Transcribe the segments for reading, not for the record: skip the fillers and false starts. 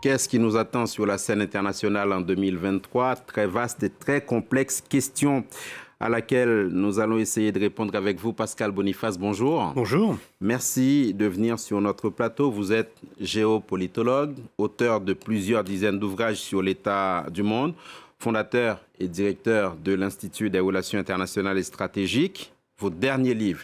Qu'est-ce qui nous attend sur la scène internationale en 2023? Très vaste et très complexe question à laquelle nous allons essayer de répondre avec vous. Pascal Boniface, bonjour. Bonjour. Merci de venir sur notre plateau. Vous êtes géopolitologue, auteur de plusieurs dizaines d'ouvrages sur l'état du monde, fondateur et directeur de l'Institut des relations internationales et stratégiques. Vos derniers livres,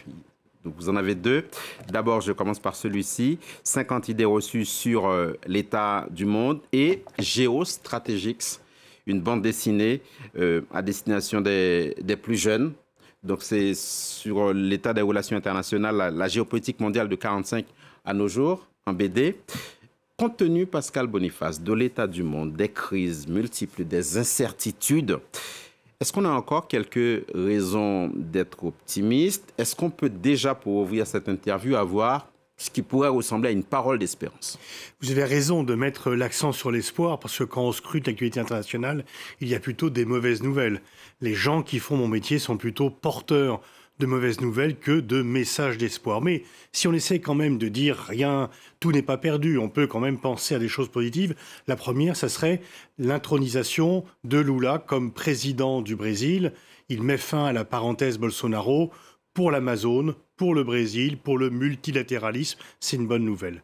donc vous en avez deux. D'abord, je commence par celui-ci, 50 idées reçues sur l'état du monde, et Géostrategics, une bande dessinée à destination des plus jeunes. Donc c'est sur l'état des relations internationales, la géopolitique mondiale de 1945 à nos jours, en BD. Compte tenu, Pascal Boniface, de l'état du monde, des crises multiples, des incertitudes, est-ce qu'on a encore quelques raisons d'être optimiste? Est-ce qu'on peut déjà, pour ouvrir cette interview, avoir ce qui pourrait ressembler à une parole d'espérance? Vous avez raison de mettre l'accent sur l'espoir, parce que quand on scrute l'actualité internationale, il y a plutôt des mauvaises nouvelles. Les gens qui font mon métier sont plutôt porteurs de mauvaises nouvelles que de messages d'espoir. Mais si on essaie quand même de dire rien, tout n'est pas perdu, on peut quand même penser à des choses positives. La première, ça serait l'intronisation de Lula comme président du Brésil. Il met fin à la parenthèse Bolsonaro pour l'Amazone, pour le Brésil, pour le multilatéralisme. C'est une bonne nouvelle.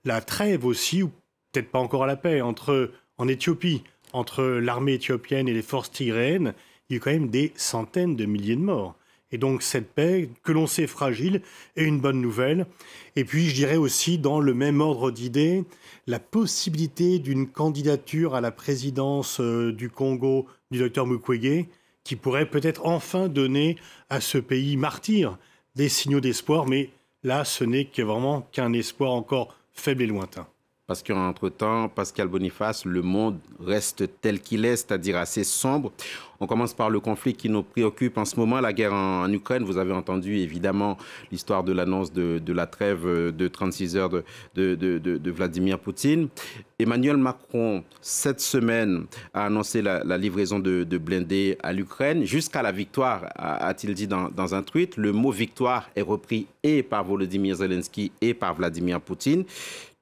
La trêve aussi, ou peut-être pas encore à la paix, en Éthiopie, entre l'armée éthiopienne et les forces tigréennes, il y a quand même des centaines de milliers de morts. Et donc cette paix, que l'on sait fragile, est une bonne nouvelle. Et puis je dirais aussi, dans le même ordre d'idées, la possibilité d'une candidature à la présidence du Congo du Dr Mukwege, qui pourrait peut-être enfin donner à ce pays martyr des signaux d'espoir. Mais là, ce n'est vraiment qu'un espoir encore faible et lointain. Parce qu'entre-temps, Pascal Boniface, le monde reste tel qu'il est, c'est-à-dire assez sombre. On commence par le conflit qui nous préoccupe en ce moment, la guerre en Ukraine. Vous avez entendu évidemment l'histoire de l'annonce de la trêve de 36 heures de Vladimir Poutine. Emmanuel Macron, cette semaine, a annoncé la livraison de blindés à l'Ukraine. Jusqu'à la victoire, a-t-il dit dans un tweet. Le mot victoire est repris et par Volodymyr Zelensky et par Vladimir Poutine.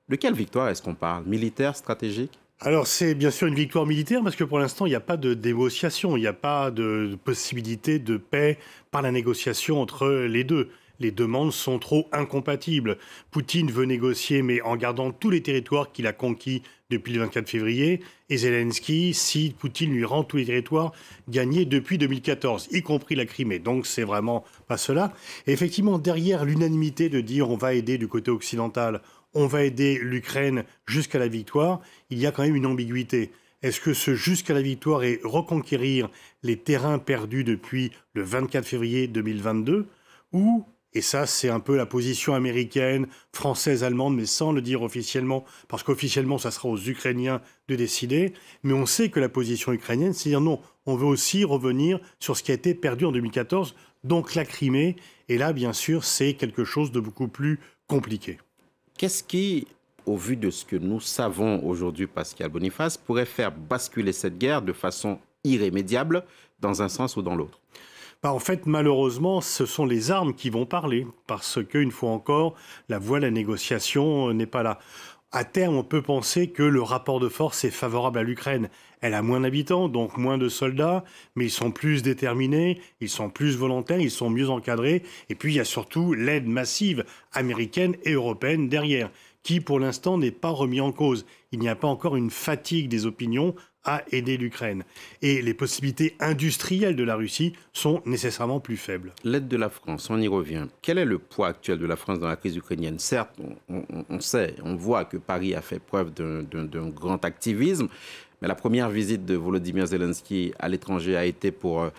De quelle victoire est-ce qu'on parle? Militaire, stratégique? Alors c'est bien sûr une victoire militaire parce que pour l'instant il n'y a pas de négociation, il n'y a pas de possibilité de paix par la négociation entre les deux. Les demandes sont trop incompatibles. Poutine veut négocier mais en gardant tous les territoires qu'il a conquis depuis le 24 février et Zelensky, si Poutine lui rend tous les territoires gagnés depuis 2014, y compris la Crimée. Donc c'est vraiment pas cela. Et effectivement derrière l'unanimité de dire on va aider du côté occidental, on va aider l'Ukraine jusqu'à la victoire, il y a quand même une ambiguïté. Est-ce que ce jusqu'à la victoire est reconquérir les terrains perdus depuis le 24 février 2022 ou, et ça c'est un peu la position américaine, française, allemande, mais sans le dire officiellement, parce qu'officiellement ça sera aux Ukrainiens de décider, mais on sait que la position ukrainienne, c'est dire non, on veut aussi revenir sur ce qui a été perdu en 2014, donc la Crimée, et là bien sûr c'est quelque chose de beaucoup plus compliqué. Qu'est-ce qui, au vu de ce que nous savons aujourd'hui, Pascal Boniface, pourrait faire basculer cette guerre de façon irrémédiable dans un sens ou dans l'autre? En fait, malheureusement, ce sont les armes qui vont parler, parce qu'une fois encore, la voie de la négociation n'est pas là. À terme, on peut penser que le rapport de force est favorable à l'Ukraine. Elle a moins d'habitants, donc moins de soldats, mais ils sont plus déterminés, ils sont plus volontaires, ils sont mieux encadrés. Et puis, il y a surtout l'aide massive américaine et européenne derrière, qui, pour l'instant, n'est pas remis en cause. Il n'y a pas encore une fatigue des opinions à aider l'Ukraine. Et les possibilités industrielles de la Russie sont nécessairement plus faibles. L'aide de la France, on y revient. Quel est le poids actuel de la France dans la crise ukrainienne? Certes, on sait, on voit que Paris a fait preuve d'un grand activisme, mais la première visite de Volodymyr Zelensky à l'étranger a été pour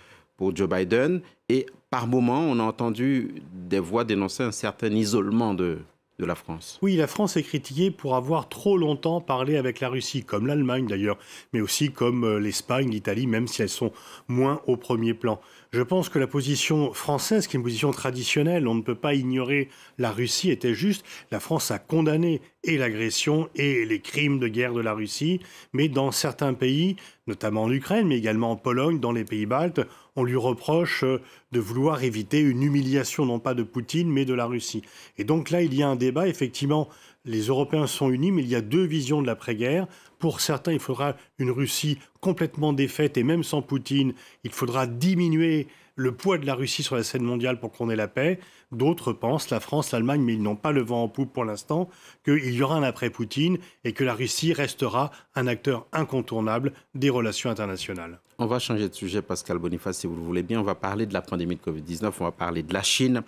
Joe Biden. Et par moments, on a entendu des voix dénoncer un certain isolement de la France. Oui, la France est critiquée pour avoir trop longtemps parlé avec la Russie, comme l'Allemagne d'ailleurs, mais aussi comme l'Espagne, l'Italie, même si elles sont moins au premier plan. Je pense que la position française, qui est une position traditionnelle, on ne peut pas ignorer la Russie, était juste. La France a condamné et l'agression et les crimes de guerre de la Russie, mais dans certains pays, notamment en Ukraine, mais également en Pologne, dans les pays baltes, on lui reproche de vouloir éviter une humiliation, non pas de Poutine, mais de la Russie. Et donc là, il y a un débat, effectivement, les Européens sont unis, mais il y a deux visions de l'après-guerre. Pour certains, il faudra une Russie complètement défaite, et même sans Poutine, il faudra diminuer le poids de la Russie sur la scène mondiale pour qu'on ait la paix. D'autres pensent, la France, l'Allemagne, mais ils n'ont pas le vent en poupe pour l'instant, qu'il y aura un après-Poutine et que la Russie restera un acteur incontournable des relations internationales. On va changer de sujet, Pascal Boniface, si vous le voulez bien. On va parler de la pandémie de Covid-19, on va parler de la Chine.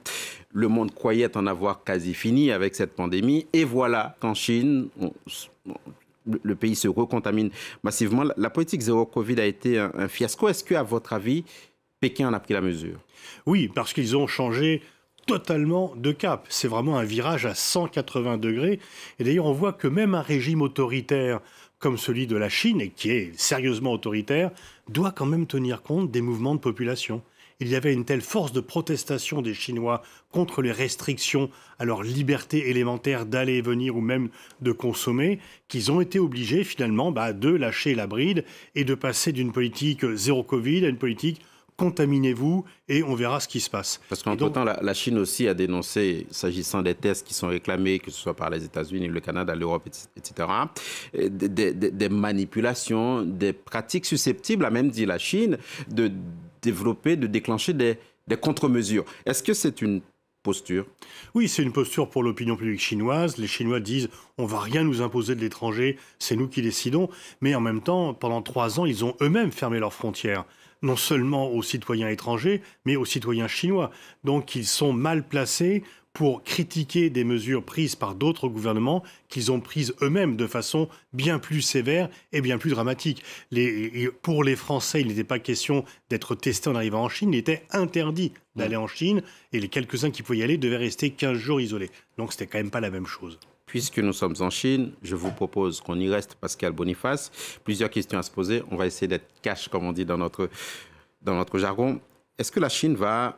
Le monde croyait en avoir quasi fini avec cette pandémie. Et voilà qu'en Chine, le pays se recontamine massivement. La politique zéro Covid a été un fiasco. Est-ce qu'à votre avis, Pékin en a pris la mesure? Oui, parce qu'ils ont changé totalement de cap. C'est vraiment un virage à 180 degrés. Et d'ailleurs, on voit que même un régime autoritaire comme celui de la Chine, et qui est sérieusement autoritaire, doit quand même tenir compte des mouvements de population. Il y avait une telle force de protestation des Chinois contre les restrictions à leur liberté élémentaire d'aller et venir ou même de consommer, qu'ils ont été obligés finalement de lâcher la bride et de passer d'une politique zéro Covid à une politique contaminez-vous et on verra ce qui se passe. Parce qu'entre-temps, la Chine aussi a dénoncé, s'agissant des tests qui sont réclamés, que ce soit par les États-Unis, le Canada, l'Europe, etc., des manipulations, des pratiques susceptibles, a même dit la Chine, de développer, de déclencher des contre-mesures. Est-ce que c'est une posture? Oui, c'est une posture pour l'opinion publique chinoise. Les Chinois disent on ne va rien nous imposer de l'étranger, c'est nous qui décidons. Mais en même temps, pendant 3 ans, ils ont eux-mêmes fermé leurs frontières. Non seulement aux citoyens étrangers, mais aux citoyens chinois. Donc ils sont mal placés pour critiquer des mesures prises par d'autres gouvernements qu'ils ont prises eux-mêmes de façon bien plus sévère et bien plus dramatique. Pour les Français, il n'était pas question d'être testé en arrivant en Chine, il était interdit d'aller en Chine et les quelques-uns qui pouvaient y aller devaient rester 15 jours isolés. Donc c'était quand même pas la même chose. Puisque nous sommes en Chine, je vous propose qu'on y reste, Pascal Boniface. Plusieurs questions à se poser. On va essayer d'être cash, comme on dit dans notre jargon. Est-ce que la Chine va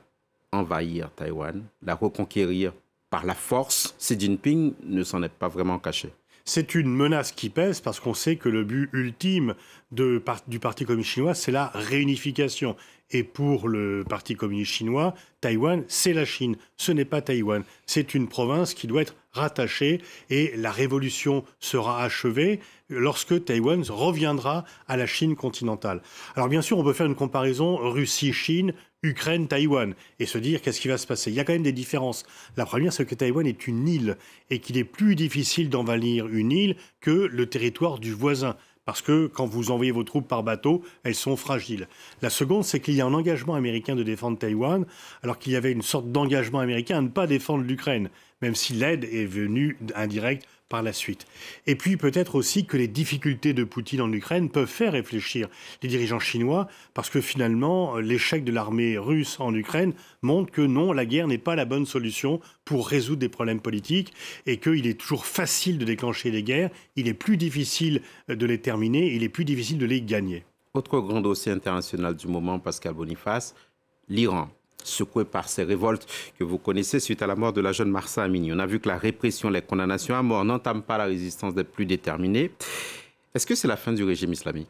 envahir Taïwan, la reconquérir par la force? Xi Jinping ne s'en est pas vraiment caché. C'est une menace qui pèse parce qu'on sait que le but ultime du Parti communiste chinois, c'est la réunification. Et pour le Parti communiste chinois, Taïwan, c'est la Chine, ce n'est pas Taïwan. C'est une province qui doit être rattachée et la révolution sera achevée lorsque Taïwan reviendra à la Chine continentale. Alors bien sûr, on peut faire une comparaison Russie-Chine, Ukraine-Taïwan et se dire qu'est-ce qui va se passer. Il y a quand même des différences. La première, c'est que Taïwan est une île et qu'il est plus difficile d'envahir une île que le territoire du voisin. Parce que quand vous envoyez vos troupes par bateau, elles sont fragiles. La seconde, c'est qu'il y a un engagement américain de défendre Taïwan, alors qu'il y avait une sorte d'engagement américain à ne pas défendre l'Ukraine, même si l'aide est venue indirecte par la suite. Et puis peut-être aussi que les difficultés de Poutine en Ukraine peuvent faire réfléchir les dirigeants chinois, parce que finalement, l'échec de l'armée russe en Ukraine montre que non, la guerre n'est pas la bonne solution pour résoudre des problèmes politiques, et qu'il est toujours facile de déclencher les guerres, il est plus difficile de les terminer, il est plus difficile de les gagner. Autre grand dossier international du moment, Pascal Boniface, l'Iran, secoué par ces révoltes que vous connaissez suite à la mort de la jeune Mahsa Amini. On a vu que la répression, les condamnations à mort n'entament pas la résistance des plus déterminés. Est-ce que c'est la fin du régime islamique?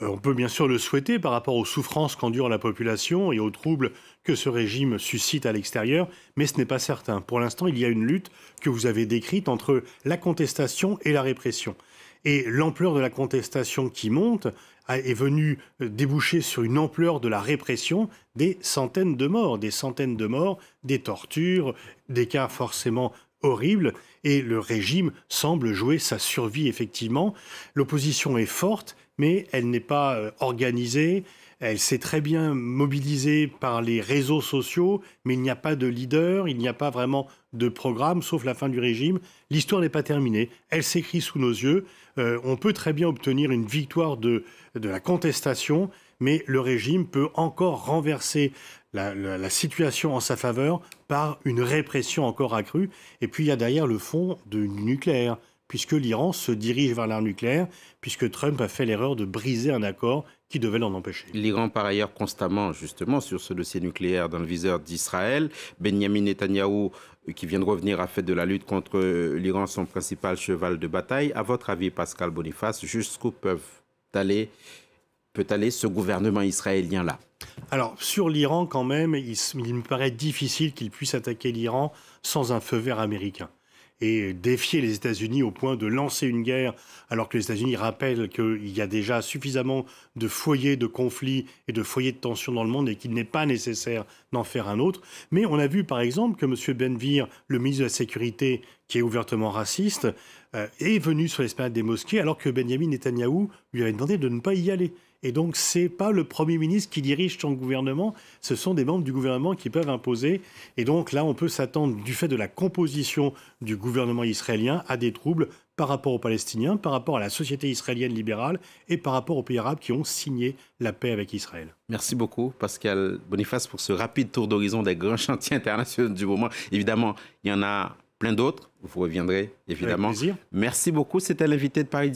On peut bien sûr le souhaiter par rapport aux souffrances qu'endure la population et aux troubles que ce régime suscite à l'extérieur, mais ce n'est pas certain. Pour l'instant, il y a une lutte que vous avez décrite entre la contestation et la répression. Et l'ampleur de la contestation qui monte est venue déboucher sur une ampleur de la répression, des centaines de morts, des tortures, des cas forcément horribles. Et le régime semble jouer sa survie, effectivement. L'opposition est forte, mais elle n'est pas organisée. Elle s'est très bien mobilisée par les réseaux sociaux, mais il n'y a pas de leader, il n'y a pas vraiment de programme, sauf la fin du régime. L'histoire n'est pas terminée, elle s'écrit sous nos yeux. On peut très bien obtenir une victoire de la contestation, mais le régime peut encore renverser la situation en sa faveur par une répression encore accrue. Et puis il y a derrière le fond du nucléaire, puisque l'Iran se dirige vers l'arme nucléaire, puisque Trump a fait l'erreur de briser un accord qui devait l'en empêcher. L'Iran, par ailleurs, constamment, justement, sur ce dossier nucléaire dans le viseur d'Israël. Benjamin Netanyahou, qui vient de revenir, a fait de la lutte contre l'Iran son principal cheval de bataille. À votre avis, Pascal Boniface, jusqu'où peut aller ce gouvernement israélien-là? Alors, sur l'Iran, quand même, il me paraît difficile qu'il puisse attaquer l'Iran sans un feu vert américain. et défier les États-Unis au point de lancer une guerre, alors que les États-Unis rappellent qu'il y a déjà suffisamment de foyers de conflits et de foyers de tension dans le monde et qu'il n'est pas nécessaire d'en faire un autre. Mais on a vu par exemple que M. Ben-Gvir, le ministre de la Sécurité, qui est ouvertement raciste, est venu sur l'esplanade des mosquées alors que Benyamin Netanyahou lui avait demandé de ne pas y aller. Et donc, ce n'est pas le Premier ministre qui dirige son gouvernement, ce sont des membres du gouvernement qui peuvent imposer. Et donc là, on peut s'attendre, du fait de la composition du gouvernement israélien, à des troubles par rapport aux Palestiniens, par rapport à la société israélienne libérale et par rapport aux pays arabes qui ont signé la paix avec Israël. Merci beaucoup, Pascal Boniface, pour ce rapide tour d'horizon des grands chantiers internationaux du moment. Évidemment, il y en a plein d'autres. Vous reviendrez, évidemment. Avec plaisir. Merci beaucoup. C'était l'invité de Paris